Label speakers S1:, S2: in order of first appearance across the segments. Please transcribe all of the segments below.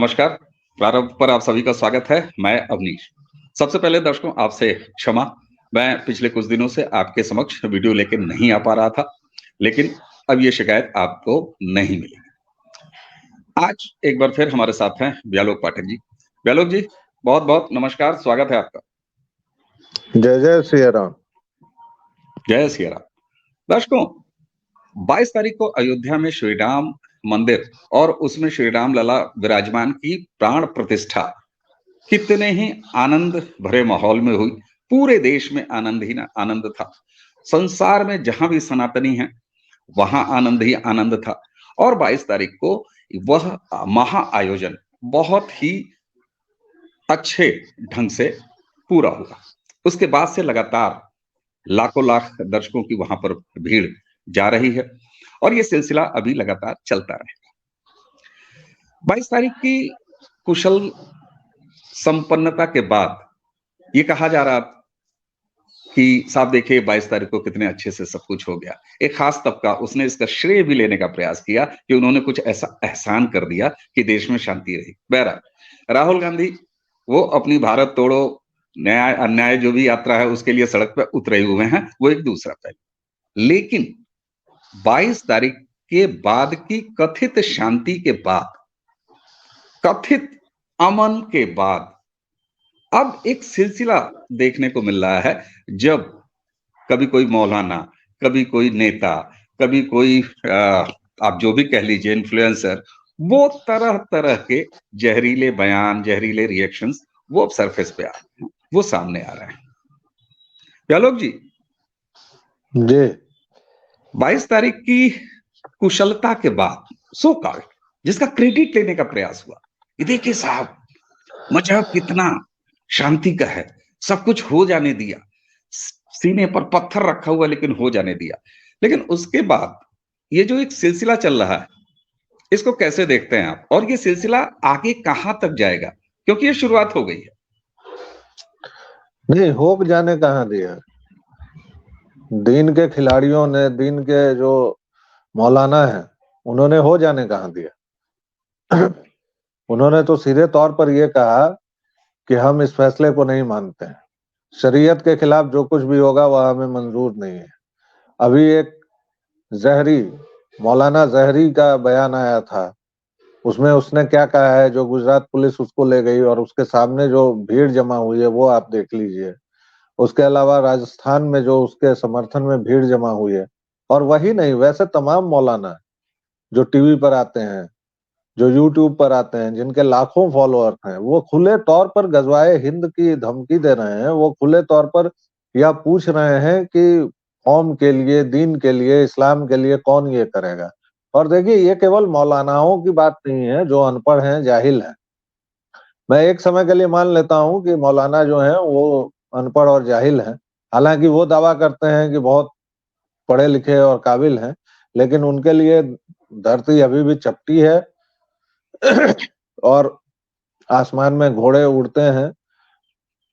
S1: नमस्कार। प्रारंभ पर आप सभी का स्वागत है। मैं अवनीश। सबसे पहले दर्शकों आपसे क्षमा, मैं पिछले कुछ दिनों से आपके समक्ष वीडियो लेके नहीं आ पा रहा था, लेकिन अब ये शिकायत आपको नहीं मिलेगी। आज एक बार फिर हमारे साथ हैं ब्यालोक पाठक जी। ब्यालोक जी, बहुत-बहुत नमस्कार, स्वागत है आपका।
S2: जय जय सिया राम।
S1: जय सिया राम। दर्शकों, 22 तारीख को अयोध्या में श्री राम मंदिर और उसमें श्री राम लला विराजमान की प्राण प्रतिष्ठा कितने ही आनंद भरे माहौल में हुई। पूरे देश में आनंद ही आनंद था। संसार में जहां भी सनातनी हैं वहां आनंद ही आनंद था। और 22 तारीख को वह महा आयोजन बहुत ही अच्छे ढंग से पूरा हुआ। उसके बाद से लगातार लाखों लाख दर्शकों की वहां पर भीड़ जा रही है और ये सिलसिला अभी लगातार चलता रहेगा। 22 तारीख की कुशल संपन्नता के बाद ये कहा जा रहा कि साहब देखिए 22 तारीख को कितने अच्छे से सब कुछ हो गया। एक खास तबका उसने इसका श्रेय भी लेने का प्रयास किया कि उन्होंने कुछ ऐसा एहसान कर दिया कि देश में शांति रही। बहरहाल राहुल गांधी वो अपनी भारत तोड़ो न्याय अन्याय जो भी यात्रा है उसके लिए सड़क पर उतरे हुए हैं, वो एक दूसरा पहलू। लेकिन 22 तारीख के बाद की कथित शांति के बाद, कथित अमन के बाद अब एक सिलसिला देखने को मिल रहा है। जब कभी कोई मौलाना, कभी कोई नेता, कभी कोई आप जो भी कह लीजिए इन्फ्लुएंसर, वो तरह तरह के जहरीले बयान, जहरीले रिएक्शंस वो अब सरफेस पे आ रहे हैं, वो सामने आ रहे हैं। ब्यालोक जी, 22 तारीख की कुशलता के बाद सो कॉल्ड जिसका क्रेडिट लेने का प्रयास हुआ कि देखिए साहब मजहब कितना शांति का है, सब कुछ हो जाने दिया, सीने पर पत्थर रखा हुआ लेकिन हो जाने दिया। लेकिन उसके बाद ये जो एक सिलसिला चल रहा है इसको कैसे देखते हैं आप, और ये सिलसिला आगे कहां तक जाएगा? क्योंकि ये शुरुआत हो गई है।
S2: नहीं, हो जाने कहाँ दिया। दीन के खिलाड़ियों ने, दीन के जो मौलाना हैं, उन्होंने हो जाने कहाँ दिया। उन्होंने तो सीधे तौर पर यह कहा कि हम इस फैसले को नहीं मानते हैं, शरीयत के खिलाफ जो कुछ भी होगा वह हमें मंजूर नहीं है। अभी एक जहरी मौलाना जहरी का बयान आया था, उसमें उसने क्या कहा है, जो गुजरात पुलिस उसको ले गई और उसके सामने जो भीड़ जमा हुई है वो आप देख लीजिए। उसके अलावा राजस्थान में जो उसके समर्थन में भीड़ जमा हुई है, और वही नहीं, वैसे तमाम मौलाना जो टीवी पर आते हैं, जो यूट्यूब पर आते हैं, जिनके लाखों फॉलोअर हैं, वो खुले तौर पर गजवाए हिंद की धमकी दे रहे हैं। वो खुले तौर पर यह पूछ रहे हैं कि कौम के लिए, दीन के लिए, इस्लाम के लिए कौन ये करेगा। और देखिए, ये केवल मौलानाओं की बात नहीं है जो अनपढ़ हैं, जाहिल हैं। मैं एक समय के लिए मान लेता हूं कि मौलाना जो हैं वो अनपढ़ और जाहिल हैं, हालांकि वो दावा करते हैं कि बहुत पढ़े लिखे और काबिल हैं, लेकिन उनके लिए धरती अभी भी चपटी है और आसमान में घोड़े उड़ते हैं,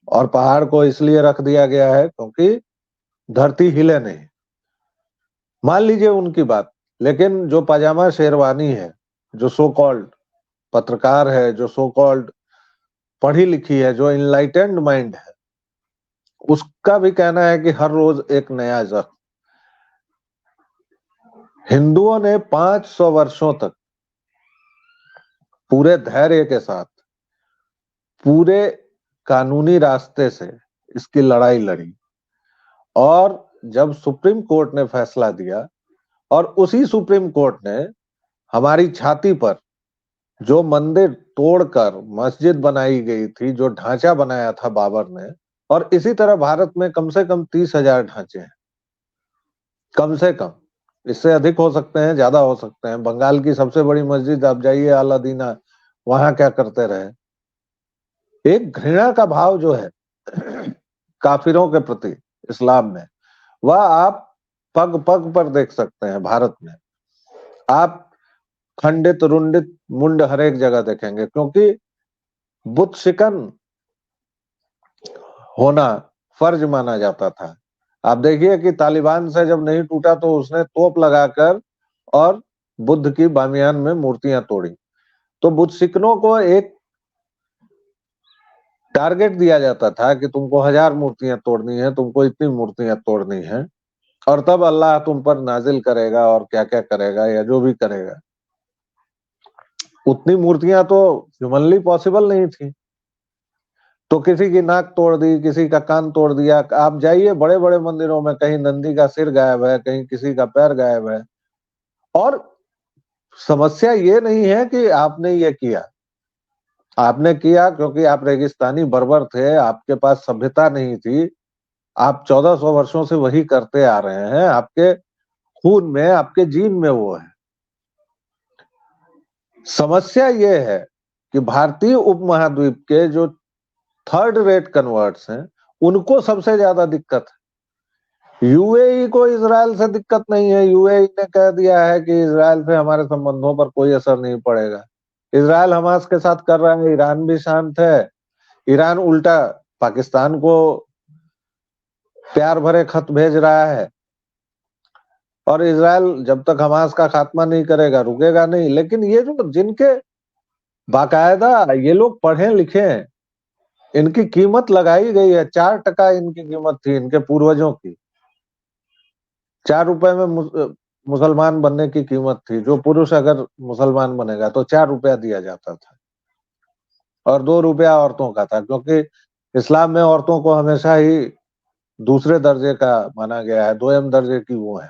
S2: और पहाड़ को इसलिए रख दिया गया है क्योंकि धरती हिले नहीं। मान लीजिए उनकी बात, लेकिन जो पजामा शेरवानी है, जो सो कॉल्ड पत्रकार है, जो सो कॉल्ड पढ़ी लिखी है, जो इनलाइटेंड माइंड है, उसका भी कहना है कि हर रोज एक नया जख्म। हिंदुओं ने 500 वर्षों तक पूरे धैर्य के साथ, पूरे कानूनी रास्ते से इसकी लड़ाई लड़ी, और जब सुप्रीम कोर्ट ने फैसला दिया, और उसी सुप्रीम कोर्ट ने हमारी छाती पर जो मंदिर तोड़कर मस्जिद बनाई गई थी, जो ढांचा बनाया था बाबर ने, और इसी तरह भारत में कम से कम 30,000 ढांचे हैं, कम से कम। इससे अधिक हो सकते हैं, ज्यादा हो सकते हैं। बंगाल की सबसे बड़ी मस्जिद आप जाइए, अलादीना, वहां क्या करते रहे। एक घृणा का भाव जो है काफिरों के प्रति इस्लाम में, वह आप पग पग पर देख सकते हैं। भारत में आप खंडित रुंडित मुंड हर एक जगह देखेंगे, क्योंकि बुत शिकन होना फर्ज माना जाता था। आप देखिए कि तालिबान से जब नहीं टूटा तो उसने तोप लगाकर और बुद्ध की बामियान में मूर्तियां तोड़ी। तो बुत सिकनों को एक टारगेट दिया जाता था कि तुमको 1000 मूर्तियां तोड़नी है, तुमको इतनी मूर्तियां तोड़नी है, और तब अल्लाह तुम पर नाजिल करेगा और क्या क्या करेगा या जो भी करेगा। उतनी मूर्तियां तो ह्यूमनली पॉसिबल नहीं थी, तो किसी की नाक तोड़ दी, किसी का कान तोड़ दिया। आप जाइए बड़े बड़े मंदिरों में, कहीं नंदी का सिर गायब है, कहीं किसी का पैर गायब है। और समस्या ये नहीं है कि आपने ये किया, आपने किया क्योंकि आप रेगिस्तानी बर्बर थे, आपके पास सभ्यता नहीं थी, आप 1400 वर्षों से वही करते आ रहे हैं, आपके खून में, आपके जीन में वो है। समस्या ये है कि भारतीय उपमहाद्वीप के जो थर्ड रेट कन्वर्ट्स हैं, उनको सबसे ज्यादा दिक्कत है। यूएई को इजराइल से दिक्कत नहीं है। यूएई ने कह दिया है कि इजराइल से हमारे संबंधों पर कोई असर नहीं पड़ेगा। इजराइल हमास के साथ कर रहा है, ईरान भी शांत है। ईरान उल्टा पाकिस्तान को प्यार भरे खत भेज रहा है, और इजराइल जब तक हमास का खात्मा नहीं करेगा रुकेगा नहीं। लेकिन ये जो जिनके बाकायदा ये लोग पढ़े लिखे हैं, इनकी कीमत लगाई गई है। 4% इनकी कीमत थी, इनके पूर्वजों की। 4 रुपए में मुसलमान बनने की कीमत थी। जो पुरुष अगर मुसलमान बनेगा तो 4 रुपया दिया जाता था, और 2 रुपया औरतों का था, क्योंकि इस्लाम में औरतों को हमेशा ही दूसरे दर्जे का माना गया है, दोयम दर्जे की वो है।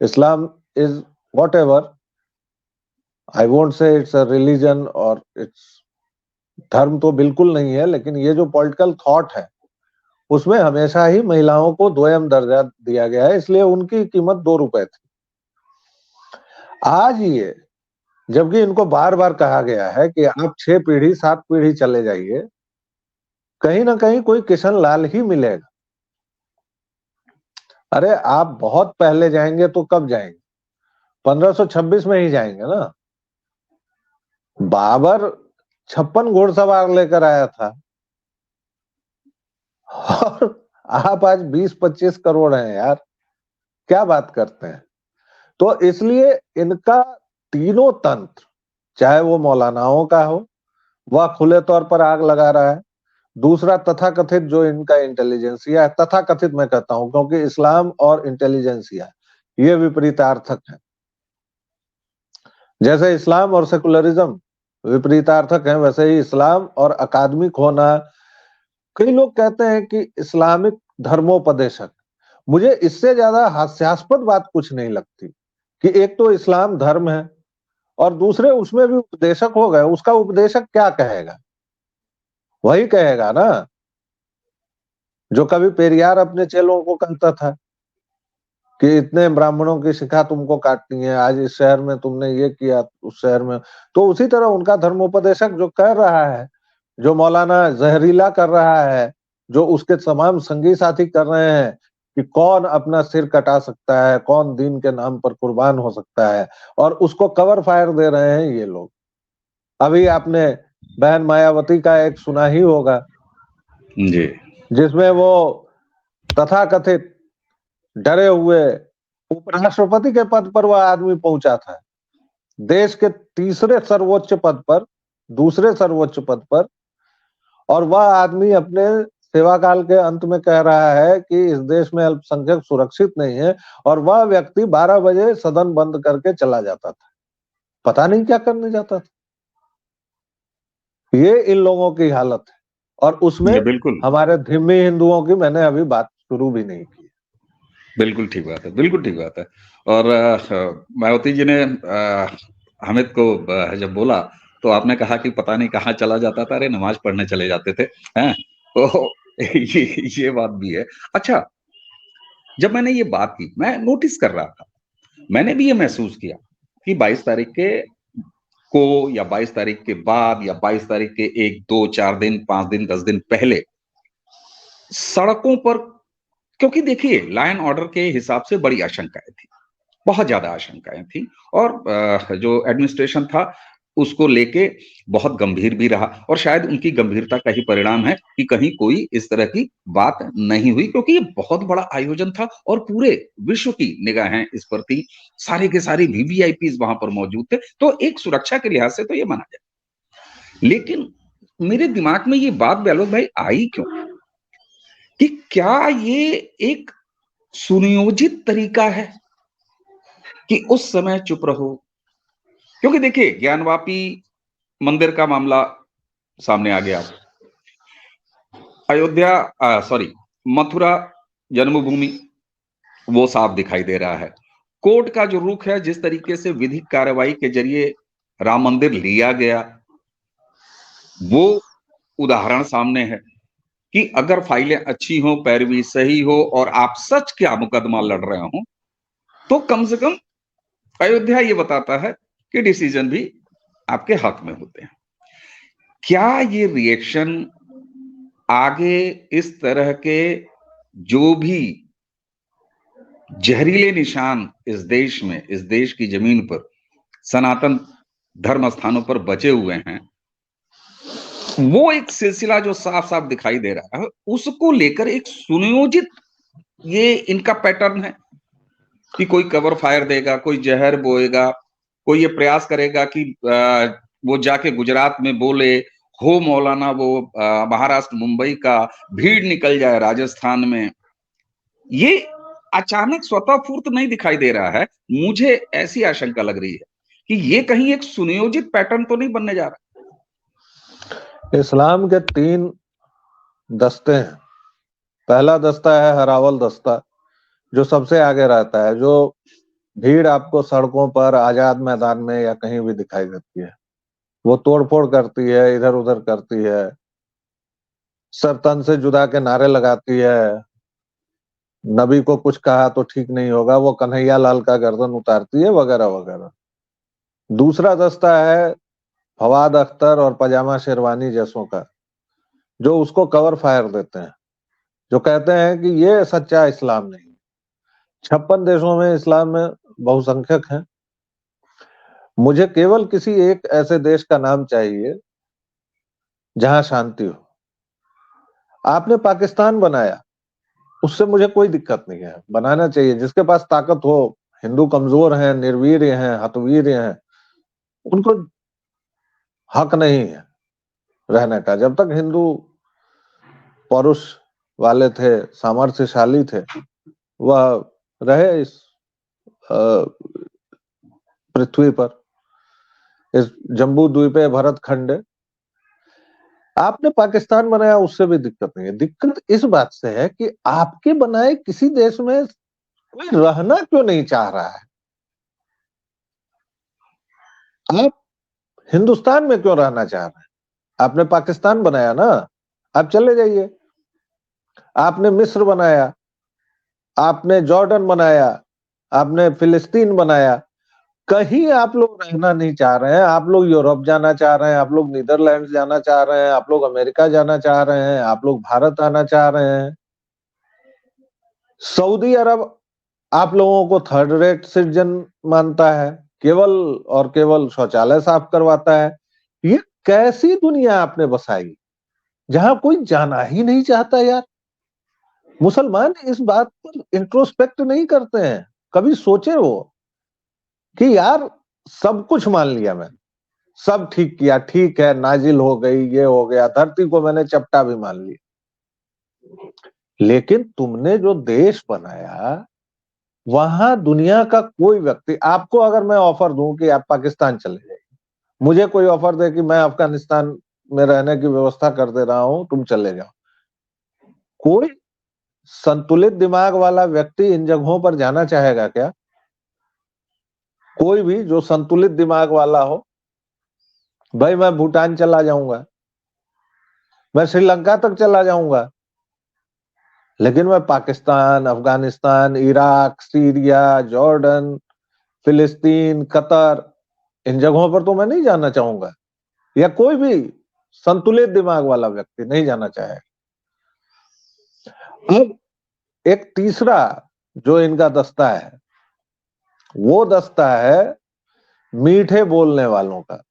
S2: Islam is whatever, I won't say it's a religion और इट्स धर्म तो बिल्कुल नहीं है, लेकिन ये जो पॉलिटिकल थॉट है उसमें हमेशा ही महिलाओं को दोयम दर्जा दिया गया है, इसलिए उनकी कीमत 2 रुपए थी। आज ये, जबकि इनको बार बार कहा गया है कि आप 6 पीढ़ी 7 पीढ़ी चले जाइए, कहीं ना कहीं कोई किशन लाल ही मिलेगा। अरे आप बहुत पहले जाएंगे तो कब जाएंगे? 1526 में ही जाएंगे ना। बाबर 56 घुड़सवार लेकर आया था, और आप आज 20-25 करोड़ हैं यार, क्या बात करते हैं। तो इसलिए इनका तीनों तंत्र, चाहे वो मौलानाओं का हो, वह खुले तौर पर आग लगा रहा है। दूसरा तथाकथित जो इनका इंटेलिजेंसिया है, तथाकथित मैं कहता हूं क्योंकि इस्लाम और इंटेलिजेंसिया ये विपरीतार्थक है। जैसे इस्लाम और सेकुलरिज्म विपरीतार्थक है, वैसे ही इस्लाम और अकादमिक होना। कई लोग कहते हैं कि इस्लामिक धर्मोपदेशक, मुझे इससे ज्यादा हास्यास्पद बात कुछ नहीं लगती कि एक तो इस्लाम धर्म है और दूसरे उसमें भी उपदेशक हो गए। उसका उपदेशक क्या कहेगा? वही कहेगा ना जो कभी पेरियार अपने चेलों को कहता था कि इतने ब्राह्मणों की शिखा तुमको काटनी है, आज इस शहर में तुमने ये किया, उस शहर में। तो उसी तरह उनका धर्मोपदेशक जो कर रहा है, जो मौलाना जहरीला कर रहा है, जो उसके तमाम संगी साथी कर रहे हैं कि कौन अपना सिर कटा सकता है, कौन दीन के नाम पर कुर्बान हो सकता है, और उसको कवर फायर दे रहे हैं ये लोग। अभी आपने बहन मायावती का एक सुना ही होगा
S1: जी,
S2: जिसमें वो तथाकथित डरे हुए उपराष्ट्रपति के पद पर वह आदमी पहुंचा था, देश के तीसरे सर्वोच्च पद पर, दूसरे सर्वोच्च पद पर, और वह आदमी अपने सेवा काल के अंत में कह रहा है कि इस देश में अल्पसंख्यक सुरक्षित नहीं है, और वह व्यक्ति 12 बजे सदन बंद करके चला जाता था। पता नहीं क्या करने जाता था। ये इन लोगों की हालत है, और उसमें
S1: बिल्कुल
S2: हमारे धिम्मी हिंदुओं की मैंने अभी बात शुरू भी नहीं की।
S1: बिल्कुल ठीक बात है, बिल्कुल ठीक बात है। और मायावती जी ने हामिद को जब बोला तो आपने कहा कि पता नहीं कहाँ चला जाता था, अरे नमाज पढ़ने चले जाते थे, हैं? तो ये बात भी है। अच्छा, जब मैंने ये बात की, मैं नोटिस कर रहा था, मैंने भी ये महसूस किया कि 22 तारीख के को या 22 तारीख के बाद या 22 तारीख के 1, 2, 4 दिन, 5 दिन, 10 दिन पहले सड़कों पर, क्योंकि देखिए लॉ एंड ऑर्डर के हिसाब से बड़ी आशंकाएं थी, बहुत ज्यादा आशंकाएं थी, और जो एडमिनिस्ट्रेशन था उसको लेके बहुत गंभीर भी रहा और शायद उनकी गंभीरता का ही परिणाम है कि कहीं कोई इस तरह की बात नहीं हुई, क्योंकि ये बहुत बड़ा आयोजन था और पूरे विश्व की निगाहें इस पर थी। सारे के सारे वीवीआईपीज़ वहाँ पर मौजूद थे, तो एक सुरक्षा के लिहाज से तो ये माना जाए। लेकिन मेरे दिमाग में ये बात बेलोद भाई आई क्यों? कि क्या ये एक सुनियोजित तरीका है कि उस समय चुप रहो? क्योंकि देखिए ज्ञानवापी मंदिर का मामला सामने आ गया। अयोध्या सॉरी मथुरा जन्मभूमि वो साफ दिखाई दे रहा है। कोर्ट का जो रुख है, जिस तरीके से विधिक कार्रवाई के जरिए राम मंदिर लिया गया, वो उदाहरण सामने है कि अगर फाइलें अच्छी हो, पैरवी सही हो और आप सच क्या मुकदमा लड़ रहे हो, तो कम से कम अयोध्या ये बताता है कि डिसीजन भी आपके हक में होते हैं। क्या ये रिएक्शन आगे इस तरह के जो भी जहरीले निशान इस देश में, इस देश की जमीन पर सनातन धर्म स्थानों पर बचे हुए हैं, वो एक सिलसिला जो साफ-साफ दिखाई दे रहा है, उसको लेकर एक सुनियोजित ये इनका पैटर्न है कि कोई कवर फायर देगा, कोई जहर बोएगा, कोई ये प्रयास करेगा कि वो जाके गुजरात में बोले, हो मौलाना वो महाराष्ट्र, मुंबई का, भीड़ निकल जाए राजस्थान में। ये अचानक स्वतः स्फूर्त नहीं दिखाई दे रहा है। मुझे ऐसी आशंका लग रही है कि ये कहीं एक सुनियोजित पैटर्न तो नहीं बनने जा रहा।
S2: इस्लाम के 3 दस्ते हैं। पहला दस्ता है हरावल दस्ता, जो सबसे आगे रहता है, जो भीड़ आपको सड़कों पर, आजाद मैदान में या कहीं भी दिखाई देती है। वो तोड़-फोड़ करती है, इधर-उधर करती है, सर तन से जुदा के नारे लगाती है, नबी को कुछ कहा तो ठीक नहीं होगा, वो कन्हैया लाल का गर्दन उतारती है, वगैरह-वगैरह। दूसरा दस्ता है फवाद अख्तर और पजामा शेरवानी जैसों का, जो उसको कवर फायर देते हैं, जो कहते हैं कि ये सच्चा इस्लाम नहीं। 56 देशों में इस्लाम में बहुसंख्यक हैं। मुझे केवल किसी एक ऐसे देश का नाम चाहिए जहां शांति हो। आपने पाकिस्तान बनाया, उससे मुझे कोई दिक्कत नहीं है, बनाना चाहिए। जिसके पास ताकत हो, हिंदू कमजोर हैं, निर्वीर्य हैं, हतवीर्य हैं, उनको हक नहीं है रहने का। जब तक हिंदू पौरुष वाले थे, सामर्थ्यशाली थे, वह रहे इस पृथ्वी पर, इस जम्बू द्वीपे भरत खंडे। आपने पाकिस्तान बनाया, उससे भी दिक्कत नहीं है। दिक्कत इस बात से है कि आपके बनाए किसी देश में कोई रहना क्यों नहीं चाह रहा है। आप हिंदुस्तान में क्यों रहना चाह रहे हैं? आपने पाकिस्तान बनाया ना, आप चले जाइए। आपने मिस्र बनाया, आपने जॉर्डन बनाया, आपने फिलिस्तीन बनाया, कहीं आप लोग रहना नहीं चाह रहे हैं। आप लोग यूरोप जाना चाह रहे हैं, आप लोग नीदरलैंड जाना चाह रहे हैं, आप लोग अमेरिका जाना चाह रहे हैं, आप लोग भारत आना चाह रहे हैं। सऊदी अरब आप लोगों को थर्ड रेट सिटीजन मानता है, केवल और केवल शौचालय साफ करवाता है। ये कैसी दुनिया आपने बसाई जहां कोई जाना ही नहीं चाहता यार। मुसलमान इस बात पर इंट्रोस्पेक्ट नहीं करते हैं, कभी सोचे वो कि यार सब कुछ मान लिया मैंने, सब ठीक किया, ठीक है, नाजिल हो गई, ये हो गया, धरती को मैंने चपटा भी मान लिया, लेकिन तुमने जो देश बनाया, वहां दुनिया का कोई व्यक्ति, आपको अगर मैं ऑफर दूं कि आप पाकिस्तान चले जाइए, मुझे कोई ऑफर दे कि मैं अफगानिस्तान में रहने की व्यवस्था कर दे रहा हूं, तुम चले जाओ, कोई संतुलित दिमाग वाला व्यक्ति इन जगहों पर जाना चाहेगा क्या? कोई भी जो संतुलित दिमाग वाला हो, भाई मैं भूटान चला जाऊंगा, मैं श्रीलंका तक चला जाऊंगा, लेकिन मैं Pakistan, Afghanistan, Iraq, Syria, Jordan, फिलिस्तीन, कतर, इन जगहों पर तो मैं नहीं जाना चाहूंगा, या कोई भी संतुलित दिमाग वाला व्यक्ति नहीं जाना चाहेगा। अब एक तीसरा जो इनका दस्ता है, वो दस्ता है मीठे बोलने वालों का,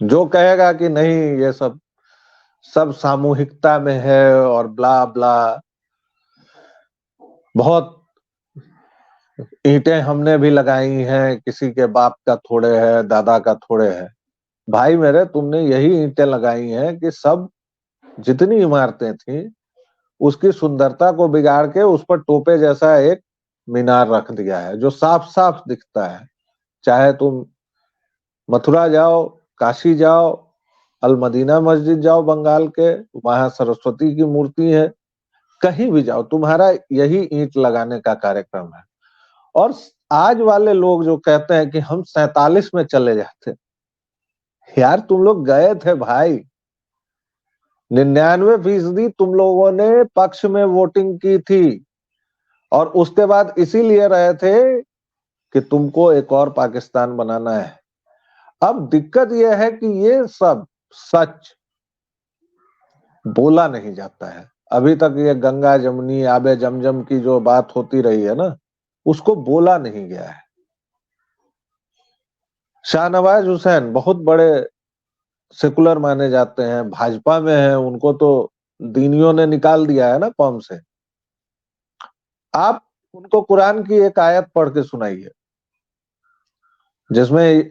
S2: जो कहेगा कि नहीं ये सब सब सामूहिकता में है और ब्ला ब्ला, बहुत ईंटें हमने भी लगाई हैं, किसी के बाप का थोड़े है, दादा का थोड़े है। भाई मेरे, तुमने यही ईंटें लगाई हैं कि सब जितनी इमारतें थी उसकी सुंदरता को बिगाड़ के उस पर टोपे जैसा एक मीनार रख दिया है जो साफ साफ दिखता है। चाहे तुम मथुरा जाओ, काशी जाओ, अल मदीना मस्जिद जाओ बंगाल के, वहां सरस्वती की मूर्ति है, कहीं भी जाओ तुम्हारा यही ईंट लगाने का कार्यक्रम है। और आज वाले लोग जो कहते हैं कि हम 47 में चले जाते, यार तुम लोग गए थे भाई, 99% तुम लोगों ने पक्ष में वोटिंग की थी और उसके बाद इसीलिए रहे थे कि तुमको एक और पाकिस्तान बनाना है। अब दिक्कत यह है कि ये सब सच बोला नहीं जाता है। अभी तक ये गंगा जमुनी आबे जमजम की जो बात होती रही है ना, उसको बोला नहीं गया है। शाहनवाज हुसैन बहुत बड़े सेकुलर माने जाते हैं, भाजपा में हैं, उनको तो दीनियों ने निकाल दिया है ना कौम से। आप उनको कुरान की एक आयत पढ़ के सुनाइए जिसमें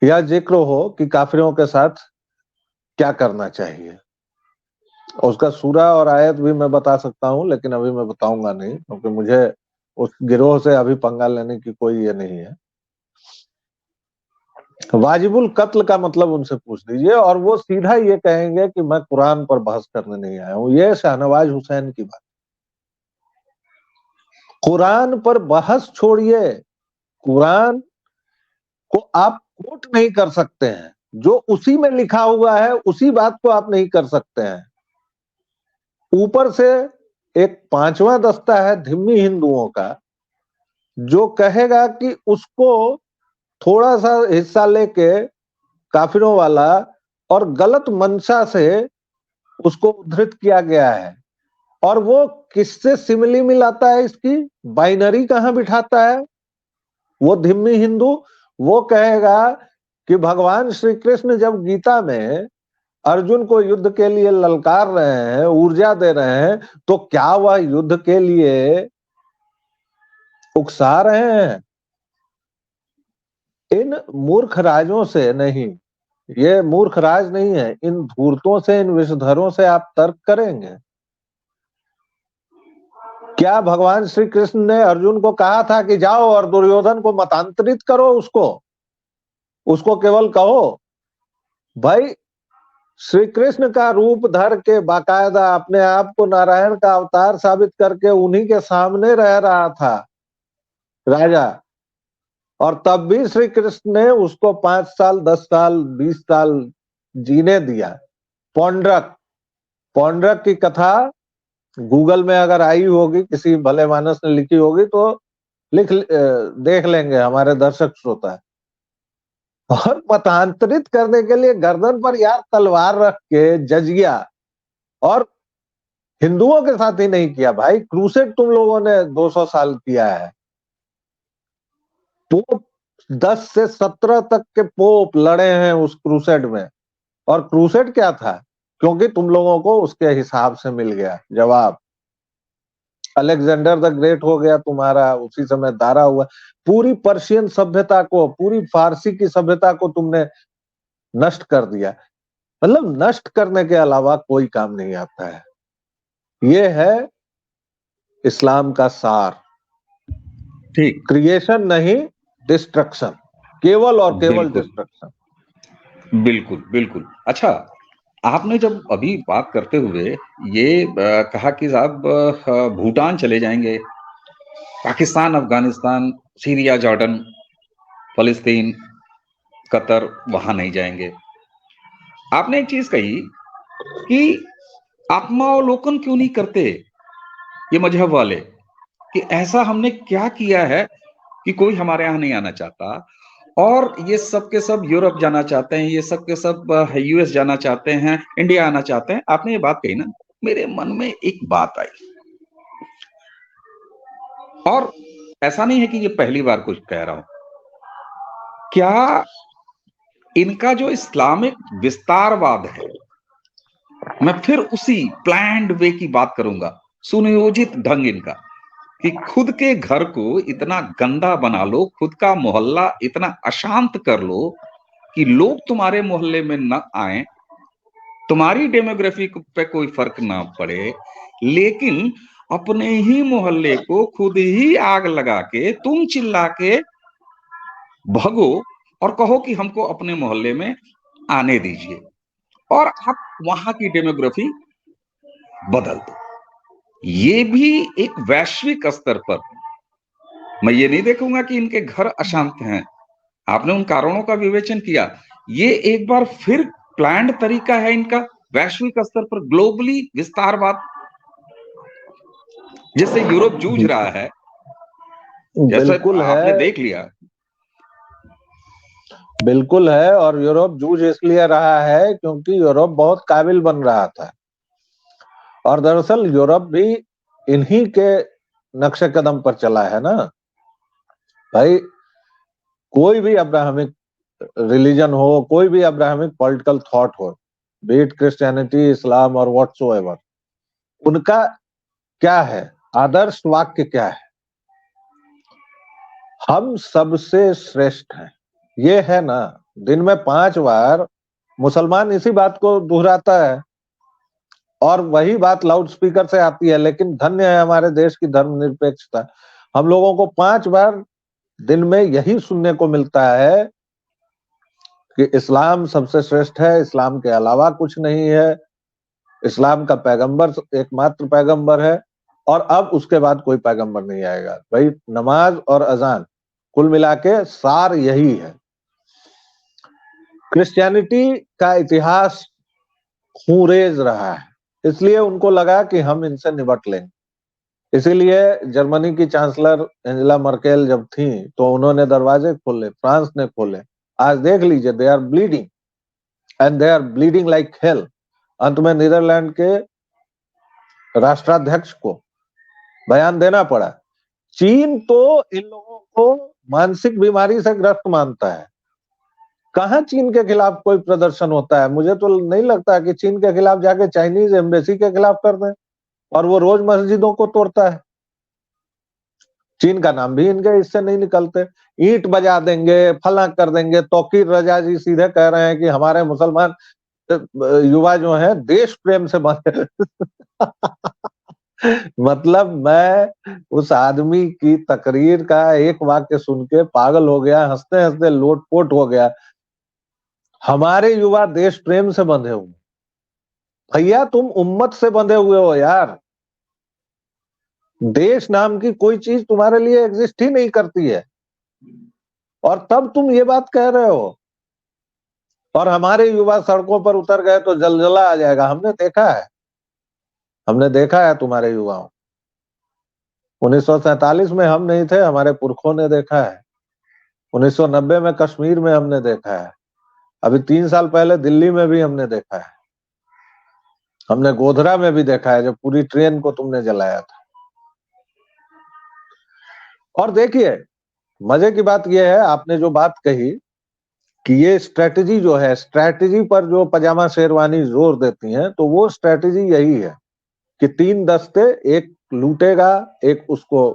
S2: यह जिक्र हो कि काफिरों के साथ क्या करना चाहिए। उसका सूरा और आयत भी मैं बता सकता हूं, लेकिन अभी मैं बताऊंगा नहीं, क्योंकि मुझे उस गिरोह से अभी पंगा लेने की कोई ये नहीं है। वाजिबुल कत्ल का मतलब उनसे पूछ दीजिए और वो सीधा ये कहेंगे कि मैं कुरान पर बहस करने नहीं आया हूं। ये शाहनवाज हुसैन की बात। कुरान पर बहस छोड़िए, कुरान को आप कोट नहीं कर सकते हैं, जो उसी में लिखा हुआ है उसी बात को आप नहीं कर सकते हैं। ऊपर से एक पांचवा दस्ता है धिम्मी हिंदुओं का जो कहेगा कि उसको थोड़ा सा हिस्सा लेके काफिरों वाला और गलत मंशा से उसको उद्धृत किया गया है। और वो किससे सिमिली मिलाता है, इसकी बाइनरी कहां बिठाता है वो धिम्मी हिंदू। वो कहेगा कि भगवान श्री कृष्ण जब गीता में अर्जुन को युद्ध के लिए ललकार रहे हैं, ऊर्जा दे रहे हैं, तो क्या वह युद्ध के लिए उकसा रहे हैं? इन मूर्ख राजों से नहीं, ये मूर्ख राज नहीं है, इन धूर्तों से, इन विषधरों से आप तर्क करेंगे? क्या भगवान श्री कृष्ण ने अर्जुन को कहा था कि जाओ और दुर्योधन को मतांतरित करो, उसको केवल कहो? भाई श्री कृष्ण का रूप धर के बाकायदा अपने आप को नारायण का अवतार साबित करके उन्हीं के सामने रह रहा था राजा, और तब भी श्री कृष्ण ने उसको 5 साल 10 साल 20 साल जीने दिया। पौंड्रक पौंड्रक की कथा गूगल में अगर आई होगी, किसी भले मानस ने लिखी होगी तो देख लेंगे हमारे दर्शक श्रोता। और मतांतरित करने के लिए गर्दन पर यार तलवार रख के जजिया, और हिंदुओं के साथ ही नहीं किया भाई, क्रूसेड तुम लोगों ने 200 साल किया है। पोप 10 से 17 तक के पोप लड़े हैं उस क्रूसेड में। और क्रूसेड क्या था? क्योंकि तुम लोगों को उसके हिसाब से मिल गया जवाब। अलेक्जेंडर द ग्रेट हो गया तुम्हारा, उसी समय दारा हुआ। पूरी पर्शियन सभ्यता को, पूरी फारसी की सभ्यता को तुमने नष्ट कर दिया। मतलब नष्ट करने के अलावा कोई काम नहीं आता है। ये है इस्लाम का सार।
S1: ठीक,
S2: क्रिएशन नहीं, डिस्ट्रक्शन, केवल और केवल
S1: बिल्कुल
S2: डिस्ट्रक्शन।
S1: बिल्कुल बिल्कुल। अच्छा, आपने जब अभी बात करते हुए ये कहा कि साहब भूटान चले जाएंगे, पाकिस्तान, अफगानिस्तान, सीरिया, जॉर्डन, फलस्तीन, कतर, वहां नहीं जाएंगे। आपने एक चीज कही कि आत्मावलोकन क्यों नहीं करते ये मजहब वाले, कि ऐसा हमने क्या किया है कि कोई हमारे यहां नहीं आना चाहता, और ये सब के सब यूरोप जाना चाहते हैं, ये सब के सब यूएस जाना चाहते हैं, इंडिया आना चाहते हैं। आपने ये बात कही ना, मेरे मन में एक बात आई, और ऐसा नहीं है कि ये पहली बार कुछ कह रहा हूं। क्या इनका जो इस्लामिक विस्तारवाद है, मैं फिर उसी प्लान्ड वे की बात करूंगा, सुनियोजित ढंग इनका, कि खुद के घर को इतना गंदा बना लो, खुद का मोहल्ला इतना अशांत कर लो कि लोग तुम्हारे मोहल्ले में न आए, तुम्हारी डेमोग्राफी पे कोई फर्क ना पड़े, लेकिन अपने ही मोहल्ले को खुद ही आग लगा के तुम चिल्ला के भगो और कहो कि हमको अपने मोहल्ले में आने दीजिए, और आप वहां की डेमोग्राफी बदल दो। ये भी एक वैश्विक स्तर पर, मैं ये नहीं देखूंगा कि इनके घर अशांत हैं, आपने उन कारणों का विवेचन किया, ये एक बार फिर प्लान्ड तरीका है इनका वैश्विक स्तर पर ग्लोबली विस्तारवाद, जिससे यूरोप जूझ रहा है, जैसे
S2: बिल्कुल
S1: आपने
S2: है,
S1: देख लिया।
S2: बिल्कुल है। और यूरोप जूझ इसलिए रहा है क्योंकि यूरोप बहुत काबिल बन रहा था, और दरअसल यूरोप भी इन्हीं के नक्शे कदम पर चला है ना भाई। कोई भी अब्राहमिक रिलीजन हो, कोई भी अब्राहमिक पॉलिटिकल थॉट हो, बी इट क्रिश्चियनिटी, इस्लाम और व्हाट्सोएवर, उनका क्या है, आदर्श वाक्य क्या है? हम सबसे श्रेष्ठ हैं। ये है ना, दिन में 5 बार मुसलमान इसी बात को दोहराता है, और वही बात लाउड स्पीकर से आती है। लेकिन धन्य है हमारे देश की धर्मनिरपेक्षता, हम लोगों को 5 बार दिन में यही सुनने को मिलता है कि इस्लाम सबसे श्रेष्ठ है, इस्लाम के अलावा कुछ नहीं है, इस्लाम का पैगंबर एकमात्र पैगंबर है, और अब उसके बाद कोई पैगंबर नहीं आएगा। भाई नमाज और अजान कुल मिला के सार यही है। क्रिश्चियनिटी का इतिहास खूंरेज रहा है, इसलिए उनको लगा कि हम इनसे निपट लेंगे। इसीलिए जर्मनी की चांसलर एंजेला मर्केल जब थी तो उन्होंने दरवाजे खोले, फ्रांस ने खोले। आज देख लीजिए, they are bleeding and they are bleeding like hell. अंत में नीदरलैंड के राष्ट्राध्यक्ष को बयान देना पड़ा। चीन तो इन लोगों को मानसिक बीमारी से ग्रस्त मानता है। कहां चीन के खिलाफ कोई प्रदर्शन होता है? मुझे तो नहीं लगता कि चीन के खिलाफ जाके चाइनीज एम्बेसी के खिलाफ कर दें, और वो रोज मस्जिदों को तोड़ता है। चीन का नाम भी इनके इससे नहीं निकलते। ईंट बजा देंगे, फला कर देंगे। तौकीर रजा जी सीधे कह रहे हैं कि हमारे मुसलमान युवा जो है देश प्रेम से बंधे। मतलब मैं उस आदमी की तकरीर का एक वाक्य सुन के पागल हो गया, हंसते हंसते लोटपोट हो गया। हमारे युवा देश प्रेम से बंधे हुए। भैया तुम उम्मत से बंधे हुए हो यार। देश नाम की कोई चीज तुम्हारे लिए एग्जिस्ट ही नहीं करती है, और तब तुम ये बात कह रहे हो। और हमारे युवा सड़कों पर उतर गए तो जलजला आ जाएगा। हमने देखा है, हमने देखा है तुम्हारे युवाओं। 1947 में हम नहीं थे, हमारे पुरखों ने देखा है। 1990 में कश्मीर में हमने देखा है। अभी 3 साल पहले दिल्ली में भी हमने देखा है। हमने गोधरा में भी देखा है, जब पूरी ट्रेन को तुमने जलाया था। और देखिए, मजे की बात यह है, आपने जो बात कही कि ये स्ट्रेटजी जो है, स्ट्रेटजी पर जो पजामा शेरवानी जोर देती हैं, तो वो स्ट्रेटजी यही है कि 3 दस्ते, एक लूटेगा, एक उसको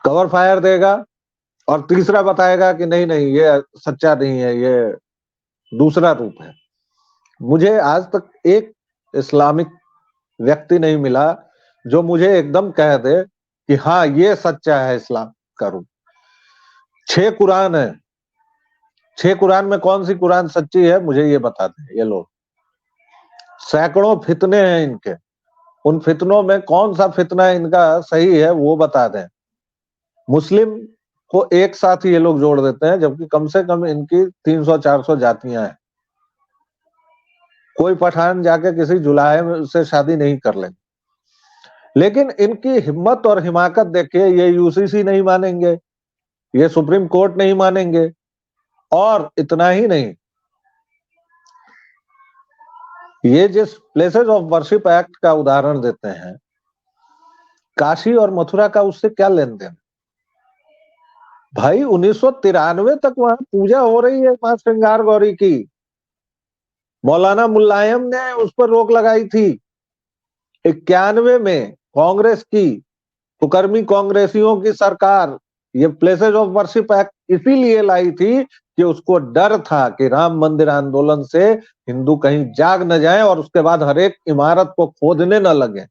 S2: कवर फायर देगा, और तीसरा बताएगा कि नहीं नहीं ये सच्चा नहीं है, ये दूसरा रूप है। मुझे आज तक एक इस्लामिक व्यक्ति नहीं मिला जो मुझे एकदम कह दे कि हाँ ये सच्चा है इस्लाम का रूप। 6 कुरान है, 6 कुरान में कौन सी कुरान सच्ची है मुझे ये बता दें ये लोग। सैकड़ों फितने हैं इनके, उन फितनों में कौन सा फितना इनका सही है वो बता दें। मुस्लिम को एक साथ ही ये लोग जोड़ देते हैं, जबकि कम से कम इनकी 300-400 जातियां हैं। कोई पठान जाके किसी जुलाहे से शादी नहीं कर लेंगे। लेकिन इनकी हिम्मत और हिमाकत देखिए, ये यूसीसी नहीं मानेंगे, ये सुप्रीम कोर्ट नहीं मानेंगे। और इतना ही नहीं, ये जिस प्लेसेस ऑफ वर्शिप एक्ट का उदाहरण देते हैं, काशी और मथुरा का उससे क्या लेन देन? भाई 1993 तक वहां पूजा हो रही है मां श्रृंगार गौरी की। मौलाना मुलायम ने उस पर रोक लगाई थी। 91 में कांग्रेस की, कुकर्मी कांग्रेसियों की सरकार ये प्लेसेस ऑफ वर्शिप एक्ट इसीलिए लाई थी कि उसको डर था कि राम मंदिर आंदोलन से हिंदू कहीं जाग न जाए और उसके बाद हर एक इमारत को खोदने न लगे।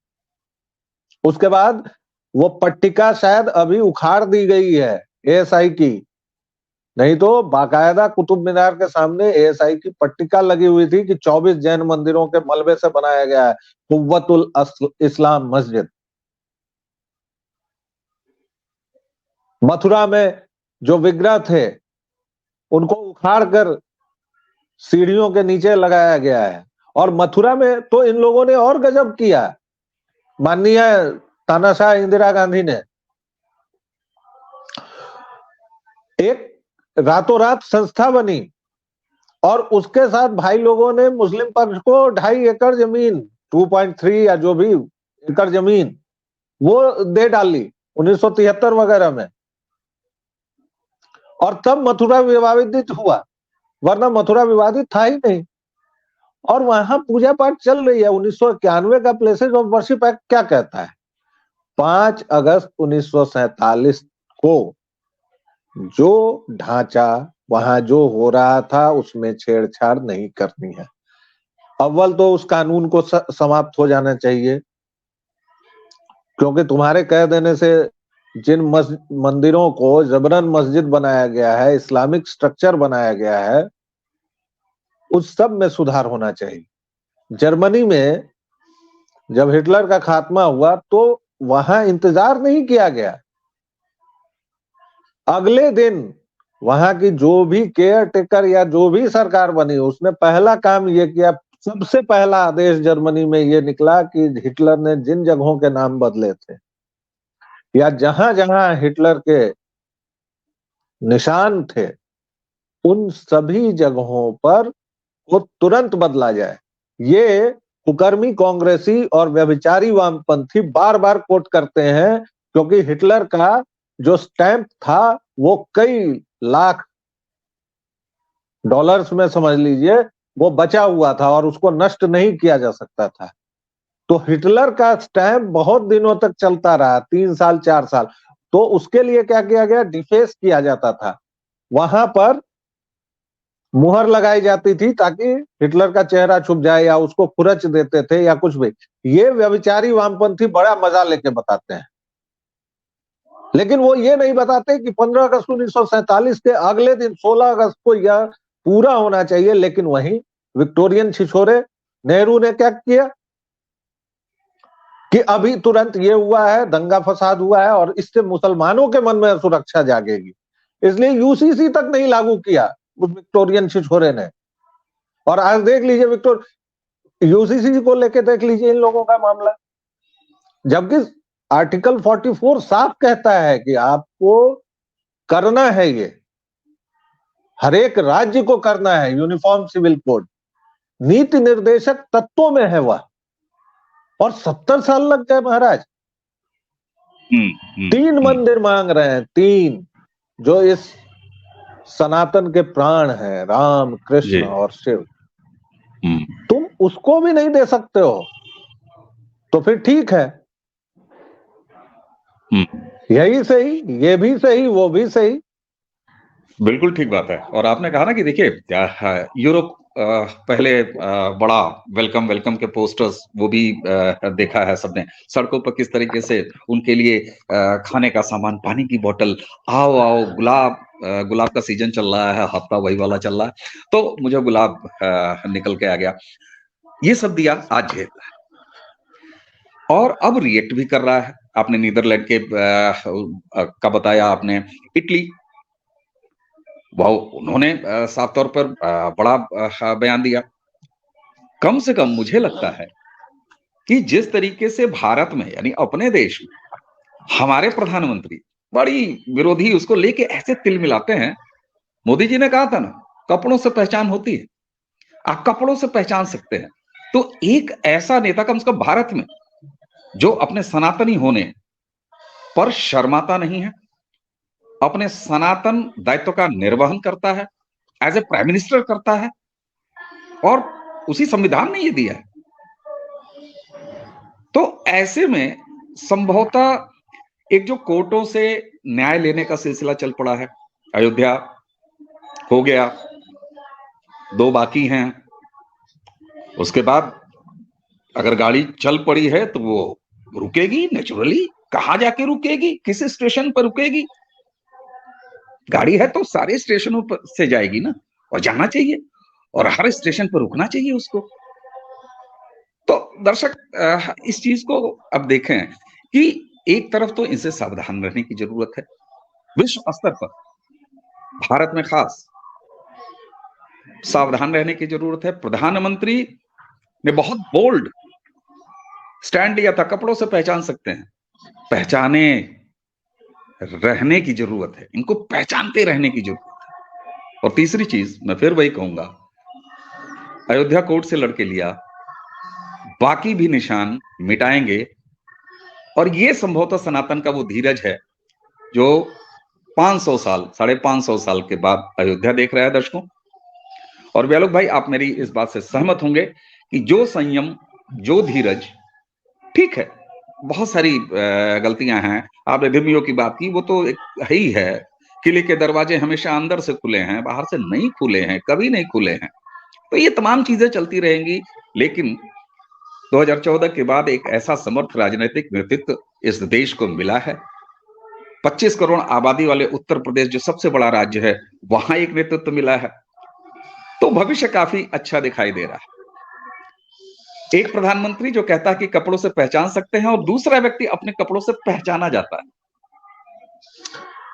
S2: उसके बाद वो पट्टिका शायद अभी उखाड़ दी गई है एएसआई की, नहीं तो बाकायदा कुतुब मीनार के सामने एएसआई की पट्टिका लगी हुई थी कि 24 जैन मंदिरों के मलबे से बनाया गया है कुव्वतुल इस्लाम मस्जिद। मथुरा में जो विग्रह थे उनको उखाड़ कर सीढ़ियों के नीचे लगाया गया है। और मथुरा में तो इन लोगों ने और गजब किया, माननीय तानाशाह इंदिरा गांधी ने एक रातों रात संस्था बनी और उसके साथ भाई लोगों ने मुस्लिम पक्ष को 2.5 एकड़ जमीन, 2.3 या जो भी एकड़ जमीन वो दे डाली 1973 वगैरह में। और तब मथुरा विवादित हुआ, वरना मथुरा विवादित था ही नहीं। और वहां पूजा पाठ चल रही है। 1991 का प्लेसेस ऑफ वर्शिप एक्ट क्या कहता है? 5 अगस्त 1947 को जो ढांचा वहां जो हो रहा था उसमें छेड़छाड़ नहीं करनी है। अव्वल तो उस कानून को समाप्त हो जाना चाहिए, क्योंकि तुम्हारे कह देने से जिन मंदिरों को जबरन मस्जिद बनाया गया है, इस्लामिक स्ट्रक्चर बनाया गया है, उस सब में सुधार होना चाहिए। जर्मनी में जब हिटलर का खात्मा हुआ तो वहां इंतजार नहीं किया गया। अगले दिन वहां की जो भी केयर टेकर या जो भी सरकार बनी उसने पहला काम ये किया, सबसे पहला आदेश जर्मनी में ये निकला कि हिटलर ने जिन जगहों के नाम बदले थे या जहां जहां हिटलर के निशान थे उन सभी जगहों पर वो तुरंत बदला जाए। ये कुकर्मी कांग्रेसी और व्यभिचारी वामपंथी बार बार कोट करते हैं, क्योंकि हिटलर का जो स्टैंप था वो कई लाख डॉलर्स में समझ लीजिए वो बचा हुआ था और उसको नष्ट नहीं किया जा सकता था। तो हिटलर का स्टैंप बहुत दिनों तक चलता रहा, 3 साल 4 साल। तो उसके लिए क्या किया गया? डिफेस किया जाता था, वहां पर मुहर लगाई जाती थी ताकि हिटलर का चेहरा छुप जाए, या उसको खुरच देते थे या कुछ भी। ये व्यभिचारी वामपंथी बड़ा मजा लेके बताते हैं, लेकिन वो ये नहीं बताते कि 15 अगस्त 1947 के अगले दिन 16 अगस्त को यह पूरा होना चाहिए। लेकिन वहीं विक्टोरियन छिछोरे नेहरू ने क्या किया कि अभी तुरंत ये हुआ है, दंगा फसाद हुआ है और इससे मुसलमानों के मन में सुरक्षा जागेगी, इसलिए यूसीसी तक नहीं लागू किया उस विक्टोरियन छिछोरे ने। और आज देख लीजिए यूसीसी को लेके देख लीजिए इन लोगों का मामला, जबकि आर्टिकल 44 साफ कहता है कि आपको करना है, ये हर एक राज्य को करना है, यूनिफॉर्म सिविल कोड नीति निर्देशक तत्वों में है वह। और 70 साल लग गए महाराज। 3 मंदिर मांग रहे हैं, 3 जो इस सनातन के प्राण हैं, राम कृष्ण और शिव। तुम उसको भी नहीं दे सकते हो तो फिर ठीक है, यही सही, ये भी सही, वो भी सही।
S1: बिल्कुल ठीक बात है। और आपने कहा ना कि देखिए यूरोप पहले बड़ा वेलकम के पोस्टर्स वो भी देखा है सबने, सड़कों पर किस तरीके से उनके लिए खाने का सामान, पानी की बोतल, आओ आओ, गुलाब का सीजन चल रहा है, हफ्ता वही वाला चल रहा है, तो मुझे गुलाब निकल के आ गया, ये सब दिया, आज झेल रहा है और अब रिएक्ट भी कर रहा है। आपने नीदरलैंड के का बताया, आपने इटली, वो उन्होंने साफ तौर पर बड़ा बयान दिया। कम से कम मुझे लगता है कि जिस तरीके से भारत में, यानी अपने देश में, हमारे प्रधानमंत्री बड़ी विरोधी उसको लेके ऐसे तिल मिलाते हैं। मोदी जी ने कहा था ना, कपड़ों से पहचान होती है, आप कपड़ों से पहचान सकते हैं। तो एक ऐसा नेता कम से कम भारत में जो अपने सनातनी होने पर शर्माता नहीं है अपने सनातन दायित्व का निर्वहन करता है, एज ए प्राइम मिनिस्टर करता है, और उसी संविधान ने ये दिया है। तो ऐसे में संभवतः एक जो कोर्टों से न्याय लेने का सिलसिला चल पड़ा है, अयोध्या हो गया, 2 बाकी हैं, उसके बाद अगर गाड़ी चल पड़ी है तो वो रुकेगी नेचुरली। कहां जाके रुकेगी, किस स्टेशन पर रुकेगी? गाड़ी है तो सारे स्टेशनों पर से जाएगी ना, और जाना चाहिए, और हर स्टेशन पर रुकना चाहिए उसको। तो दर्शक इस चीज को अब देखें कि एक तरफ तो इनसे सावधान रहने की जरूरत है, विश्व स्तर पर, भारत में खास सावधान रहने की जरूरत है। प्रधानमंत्री ने बहुत बोल्ड स्टैंड लिया था, कपड़ों से पहचान सकते हैं, पहचाने रहने की जरूरत है, इनको पहचानते रहने की जरूरत है। और तीसरी चीज मैं फिर वही कहूंगा, अयोध्या कोर्ट से लड़के लिया, बाकी भी निशान मिटाएंगे, और ये संभवतः सनातन का वो धीरज है जो 500 साल, 550 साल के बाद अयोध्या देख रहा है दर्शकों। और व्यालोक भाई, आप मेरी इस बात से सहमत होंगे कि जो संयम, जो धीरज, ठीक है बहुत सारी गलतियां हैं, आपने धर्मियों की बात की, वो तो एक है ही है। किले के दरवाजे हमेशा अंदर से खुले हैं, बाहर से नहीं खुले हैं, कभी नहीं खुले हैं। तो ये तमाम चीजें चलती रहेंगी, लेकिन 2014 के बाद एक ऐसा समर्थ राजनीतिक नेतृत्व इस देश को मिला है। 25 करोड़ आबादी वाले उत्तर प्रदेश, जो सबसे बड़ा राज्य है, वहां एक नेतृत्व मिला है। तो भविष्य काफी अच्छा दिखाई दे रहा है। एक प्रधानमंत्री जो कहता है कि कपड़ों से पहचान सकते हैं, और दूसरा व्यक्ति अपने कपड़ों से पहचाना जाता है।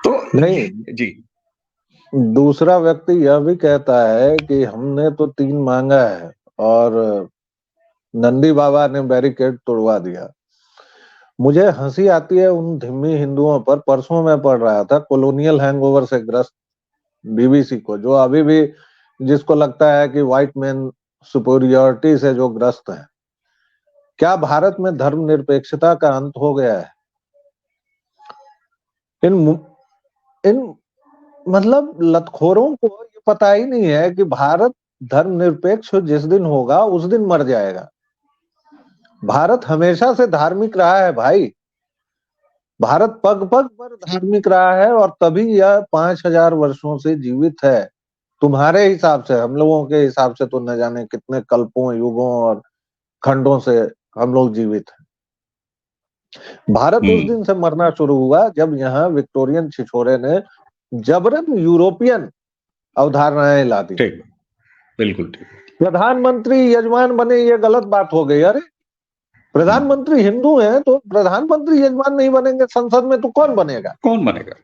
S1: तो
S2: नहीं
S1: जी,
S2: दूसरा व्यक्ति यह भी कहता है कि हमने तो 3 मांगा है और नंदी बाबा ने बैरिकेड तोड़वा दिया। मुझे हंसी आती है उन धिम्मी हिंदुओं पर। परसों मैं पढ़ रहा था कॉलोनियल हैंगओवर से ग्रस्त बीबीसी को, जो अभी भी जिसको लगता है कि व्हाइट मैन सुपीरियरिटी से जो ग्रस्त है। क्या भारत में धर्मनिरपेक्षता का अंत हो गया है? इन मतलब लतखोरों को ये पता ही नहीं है कि भारत धर्मनिरपेक्ष जिस दिन होगा उस दिन मर जाएगा। भारत हमेशा से धार्मिक रहा है भाई, भारत पग पग पर धार्मिक रहा है, और तभी यह 5000 वर्षों से जीवित है। तुम्हारे हिसाब से, हम लोगों के हिसाब से तो न जाने कितने कल्पों, युगों और खंडों से हम लोग जीवित हैं। भारत उस दिन से मरना शुरू हुआ जब यहाँ विक्टोरियन छिछोरे ने जबरन यूरोपियन अवधारणाएं ला दी।
S1: ठीक, बिल्कुल ठीक।
S2: प्रधानमंत्री यजमान बने, ये गलत बात हो गई। अरे प्रधानमंत्री हिंदू हैं तो प्रधानमंत्री यजमान नहीं बनेंगे संसद में तो कौन बनेगा?
S1: कौन बनेगा?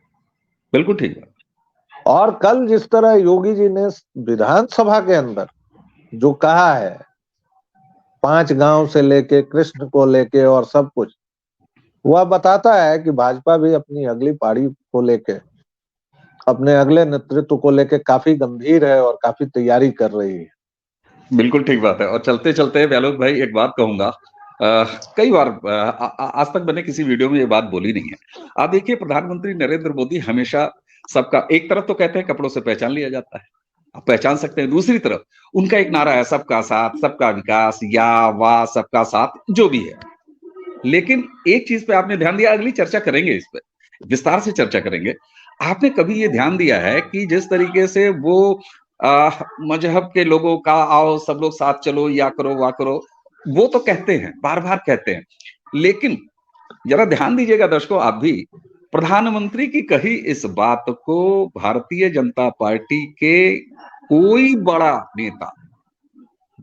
S1: बिल्कुल ठीक बात।
S2: और कल जिस तरह योगी जी ने विधानसभा के अंदर जो कहा है, 5 गांव से लेके कृष्ण को लेके और सब कुछ, वह बताता है कि भाजपा भी अपनी अगली पारी को लेके, अपने अगले नेतृत्व को लेके काफी गंभीर है और काफी तैयारी कर रही है।
S1: बिल्कुल ठीक बात है। और चलते चलते व्यालोक भाई एक बात कहूंगा, कई बार आज तक मैंने किसी वीडियो में ये बात बोली नहीं है। आप देखिए, प्रधानमंत्री नरेंद्र मोदी हमेशा सबका, एक तरफ तो कहते हैं कपड़ों से पहचान लिया जाता है, आप पहचान सकते हैं, दूसरी तरफ उनका एक नारा है सबका साथ, सबका विकास, या वाह सबका साथ, जो भी है। लेकिन एक चीज पे आपने ध्यान दिया, अगली चर्चा करेंगे, इस पे विस्तार से चर्चा करेंगे। आपने कभी ये ध्यान दिया है कि जिस तरीके से वो मजहब के लोगों का, आओ सब लोग साथ चलो, या करो वाह करो, वो तो कहते हैं, बार बार कहते हैं, लेकिन जरा ध्यान दीजिएगा दर्शकों आप भी, प्रधानमंत्री की कही इस बात को भारतीय जनता पार्टी के कोई बड़ा नेता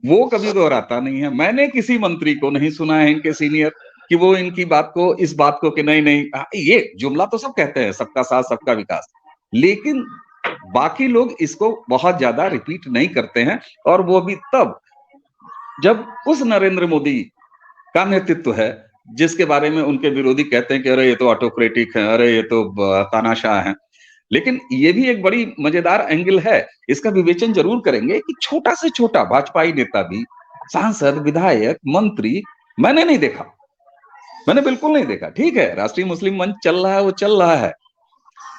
S1: वो कभी दोहराता नहीं है। मैंने किसी मंत्री को नहीं सुना है इनके सीनियर कि वो इनकी बात को, इस बात को कि नहीं नहीं, ये जुमला तो सब कहते हैं सबका साथ सबका विकास, लेकिन बाकी लोग इसको बहुत ज्यादा रिपीट नहीं करते हैं। और वो भी तब जब उस नरेंद्र मोदी का नेतृत्व है जिसके बारे में उनके विरोधी कहते हैं कि अरे ये तो ऑटोक्रेटिक है, अरे ये तो तानाशाह है। लेकिन ये भी एक बड़ी मजेदार एंगल है, इसका विवेचन जरूर करेंगे कि छोटा से छोटा भाजपाई नेता भी, सांसद, विधायक, मंत्री, मैंने नहीं देखा, मैंने बिल्कुल नहीं देखा। ठीक है, राष्ट्रीय मुस्लिम मंच चल रहा है, वो चल रहा है,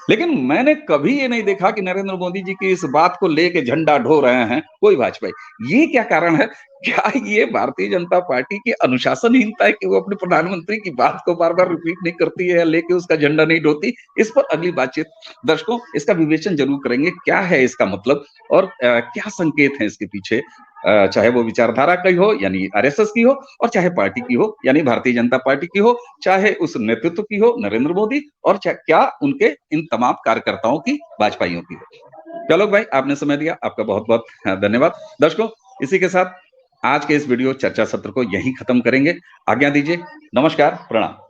S1: लेकिन मैंने कभी ये नहीं देखा कि नरेंद्र मोदी जी की इस बात को लेके झंडा ढो रहे हैं कोई वाजपेयी। ये क्या कारण है? क्या ये भारतीय जनता पार्टी की अनुशासनहीनता है कि वो अपने प्रधानमंत्री की बात को बार बार रिपीट नहीं करती है या लेके उसका झंडा नहीं ढोती? इस पर अगली बातचीत। दर्शकों, इसका विवेचन जरूर करेंगे, क्या है इसका मतलब और क्या संकेत है इसके पीछे। चाहे वो विचारधारा की हो यानी आरएसएस की हो, और चाहे पार्टी की हो यानी भारतीय जनता पार्टी की हो, चाहे उस नेतृत्व की हो नरेंद्र मोदी, और क्या उनके इन तमाम कार्यकर्ताओं की, भाजपाइयों की हो। चलो भाई, आपने समय दिया, आपका बहुत बहुत धन्यवाद। दर्शकों, इसी के साथ आज के इस वीडियो चर्चा सत्र को यहीं खत्म करेंगे। आज्ञा दीजिए। नमस्कार, प्रणाम।